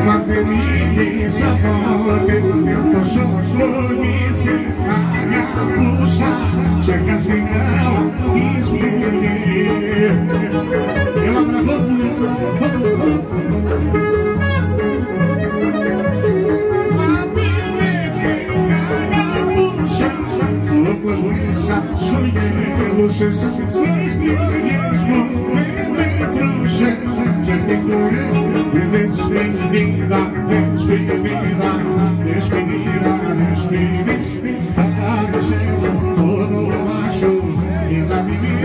Μα δεν μίλησα ποτέ, τόσο φωνήσεις αγαπούσα, ξεχαστικά τις πληγές. Έλα τραγώδι. Μα φίλες και σ' αγαπούσα, όπως μέσα σου γελούσες, τις πληγές μου δεν μετρούσες. Despedida, despedida, despedida, despedida, agradecendo todo o macho que la vida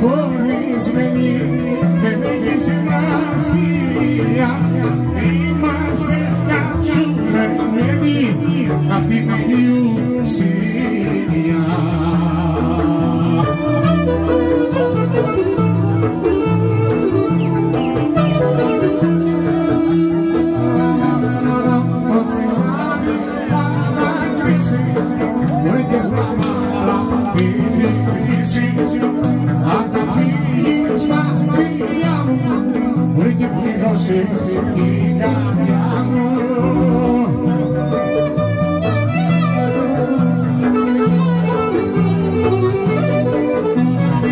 Χωρίς μενή, βοηθήσει αν τα φύγεις μακριά μου μπορεί και πληρώσεις την καρδιά μου.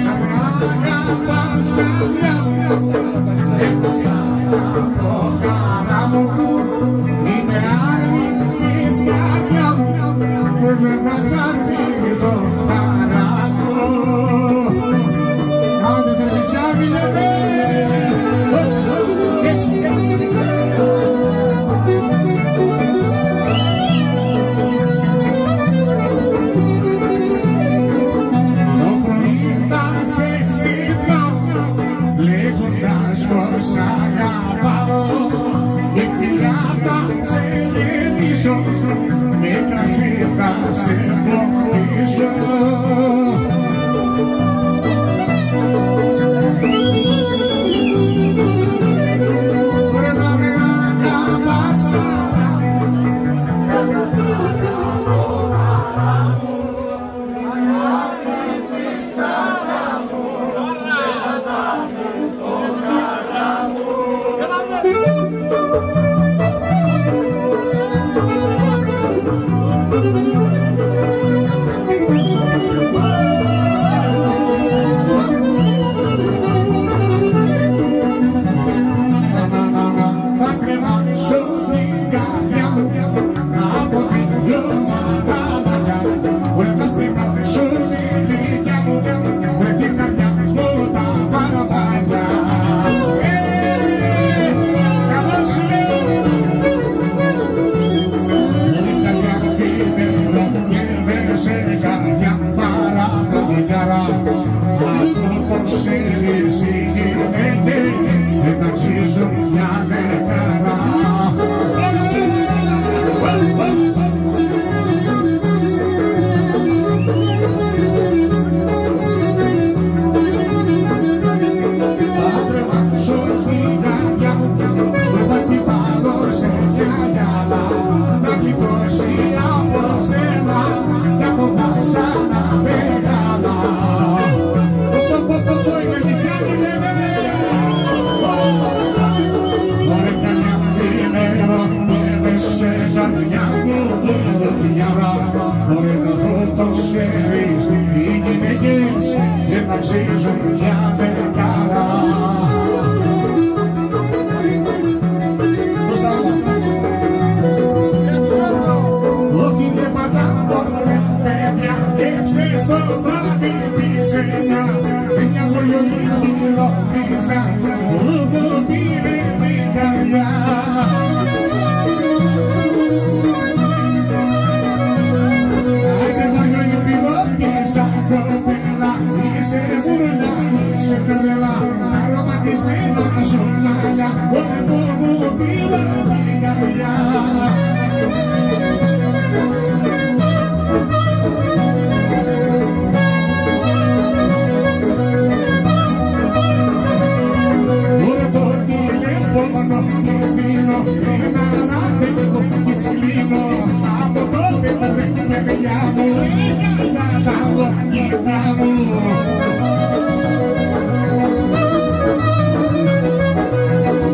Να με αγαπάς καρδιά μου έφτασα από χαρά μου είμαι άρνητης καρδιά μου δεν θα σ' αρθεί το παράκο. Κάντε τερβιτσάκι λέμε έτσι έτσι. Το πρωί θα σε ξυπνάω λέγοντας πως αγαπάω με φιλιά θα σε γεμίσω με κρασί θα σε φωτίσω.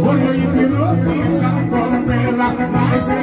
Voglio io di rotti, santo bella, ma se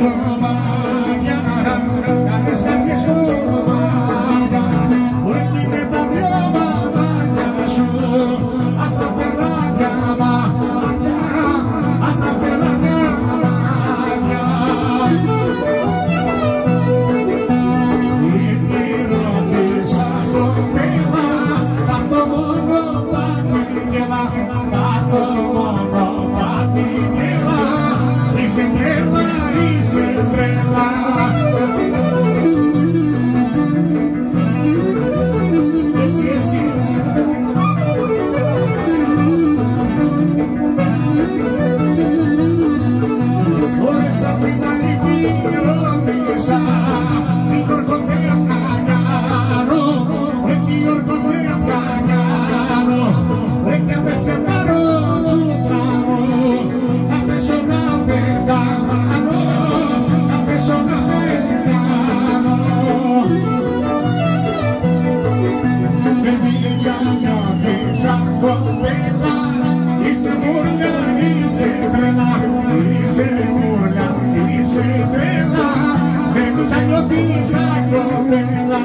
κομμάτια, κάνεις κάποιες κομμάτια, μπορεί με τα δυο μάτια σου, ας τα φεράδια μάτια, ας τα φεράδια μάτια. Τι ρωτήσα στο θέμα, πάρ' το μονοπάτι και έλα, πάρ' το μονοπάτι και έλα, είσαι τρέλα, είσαι τρέλα. Έτσι, έτσι. Ωρέτσα πριν αλήθεια ρωτήσα, τι ορκωθέας να κάνω, ρε τι ορκωθέας να κάνω, ρε κι αν δεν σε πάρω τσουτράγω, θα πέσω να πεθάνω, θα πέσω να πεθάνω. Παιδίτσα νιώθεις από τρέλα, είσαι μουρλιά, είσαι τρέλα, είσαι μουρλιά, είσαι τρέλα, παιδίτσα νιώθεις από τρέλα.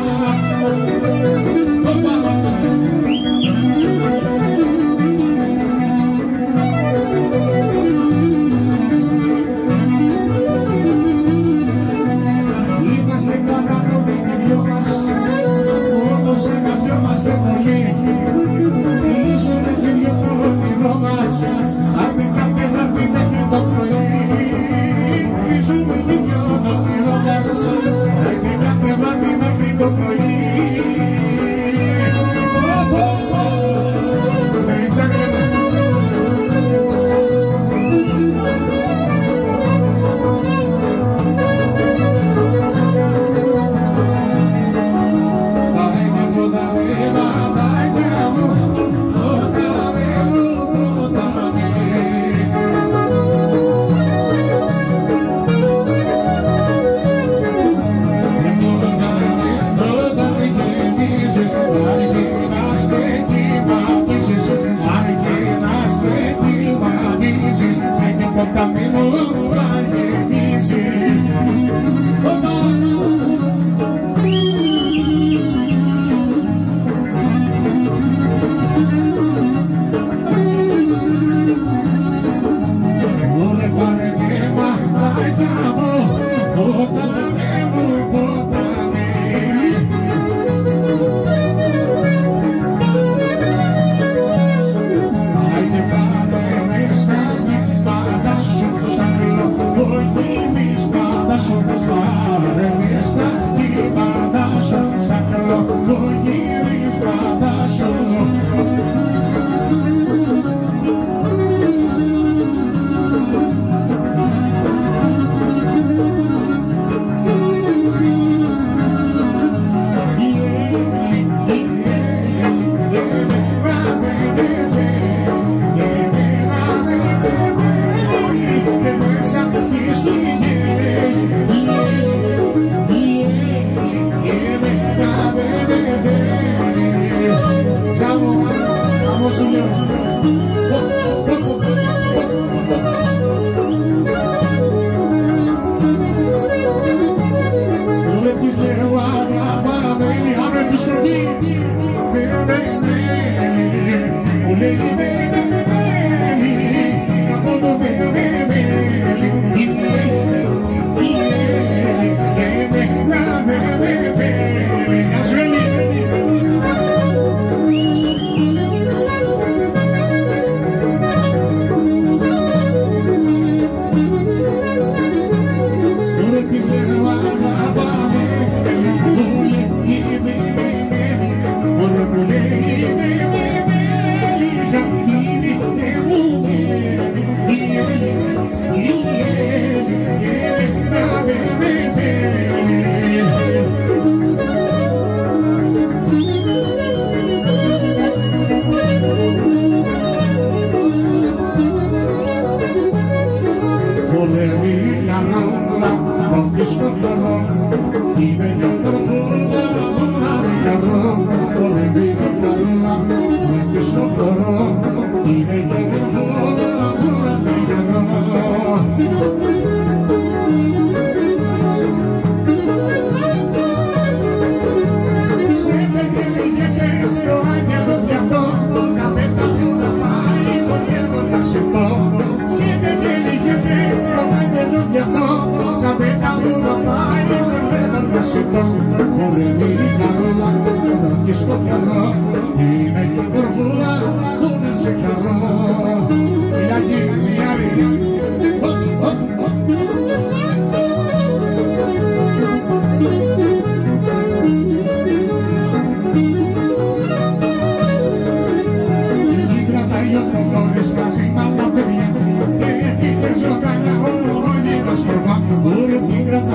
Είμαστε παράνομοι και δυο μας, όμως αγαπιόμαστε πολύ. Ήσουνε και δυο το όνειρό μας, άντε κάθε βράδυ μέχρι το πρωί. Ήσουνε και δυο το όνειρό μας, άντε κάθε βράδυ μέχρι το πρωί.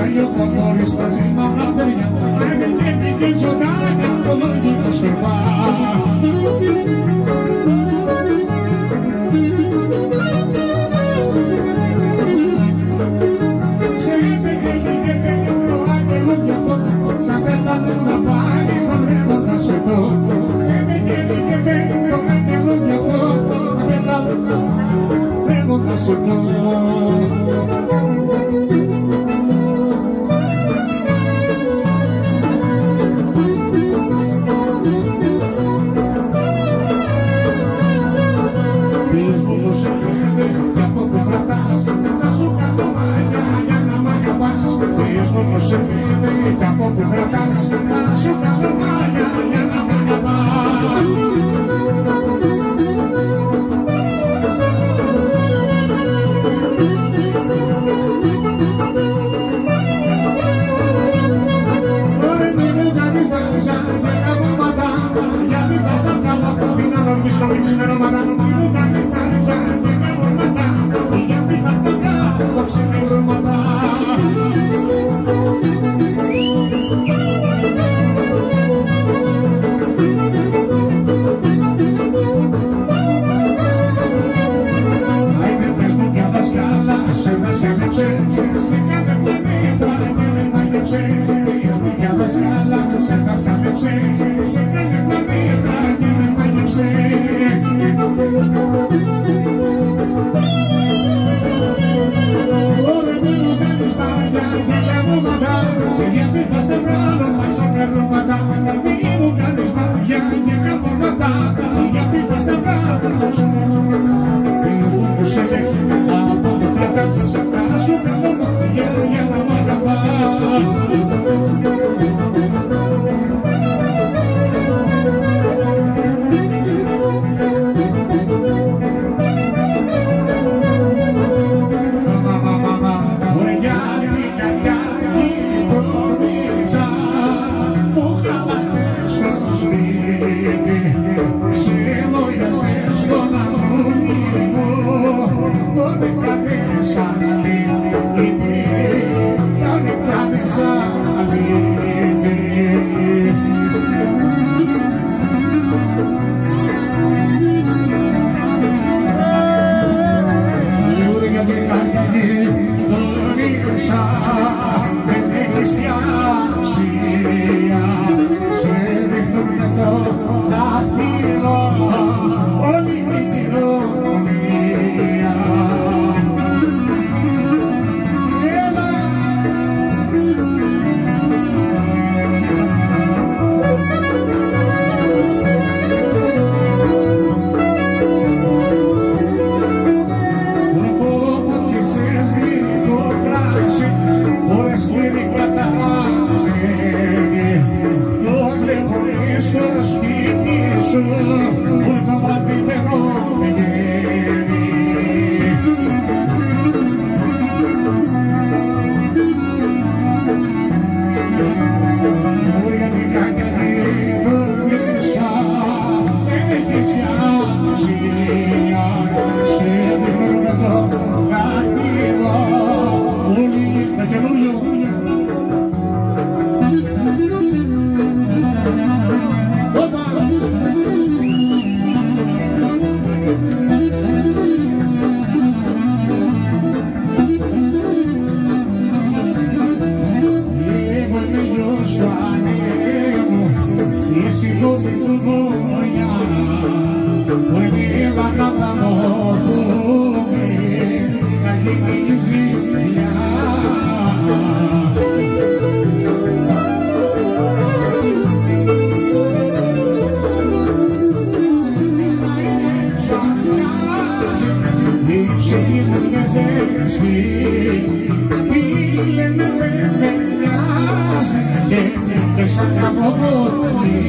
παλιό θα μπορείς μαζί μ' άλλα παιδιά. Άντε και πήγε ζωντάνια το λογικό σκορπά. Σε είσαι και λίγεται το άγγελο κι αυτό, σαν πέθανο να πάλι παντρεύοντας εδώ. Σε είσαι και λίγεται το άγγελο κι αυτό, σαν πέθανο να παντρεύοντας εδώ. Κι από που κρατάς, θα σου κάνω μάγια για να μ' αγαπάς. Ωραία μη μου κάνεις δάλισσα, δεν κάνω ματά, γιατί θα στα βγάλω, να νομίσω μη ξημερώματα. Μη μου κάνεις δάλισσα, δεν κάνω ματά, γιατί θα στα βγάλω, ξημερώματα. Σε κάθε πλανήτα και με μάγεψε, για δασκάλα σε δασκάλεψε, σε κάθε πλανήτα και με μάγεψε. Ωραία μη μου κάνεις μάγια και λέγω ματά, γιατί θα στα βγάλω τα ξημερώματα. Μη μου κάνεις μάγια και λέγω ματά, γιατί θα στα βγάλω τα ξημερώματα. Που σε λέει από το κρατάς, θα σου κάνω μαγιά για να μ' αγαπάς. Ωραία την καρδιά κοινωνίζα, μου χάλασες στο σπίτι, ξελόγιασες στον αγούνι μου, τον εκλάβες αλήτη, τον εκλάβες αλήτη. Για την καρδιά κοινωνίζα, δεν έχεις πια αξία, σε δείχνουν με το δάχτυλο όλη την κοινωνία. Στο σπίτι σου που το βράδυ μπαίνω πηγαίνει. Για την κακιά κοινωνίζα, δεν έχεις πια αξία, σε δίνω με το δάχτυλο όλοι τα καινούριο. Και σ' αγαπώ πολύ.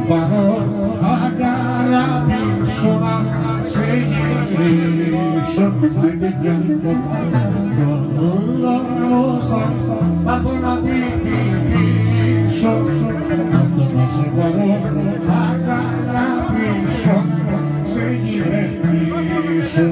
πάρω αγαλαπίσω να σε γυρίσω άιντε κι αν το πάρω θα το να τη φιλήσω θα το να σε πάρω αγαλαπίσω σε γυρίσω.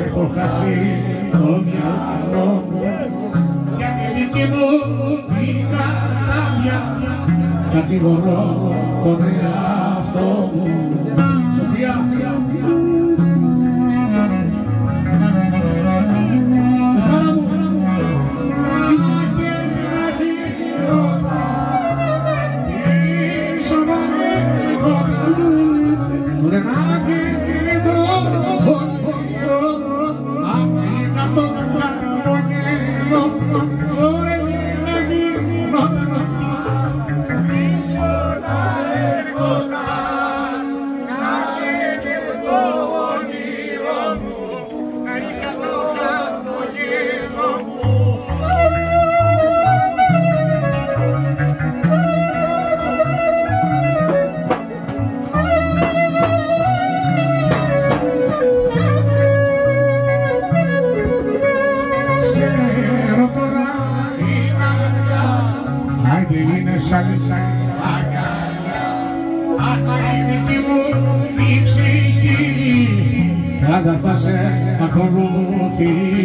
Έχω χάσει το μυαλό μου για τη δική μου την καρδιά, κατηγορώ τον εαυτό μου. Σοφία, Σάρα μου, πίσω να μην τίποτα, τώρα να γίνει το άμα η δική μου η ψυχή θα τα σε ακολουθεί.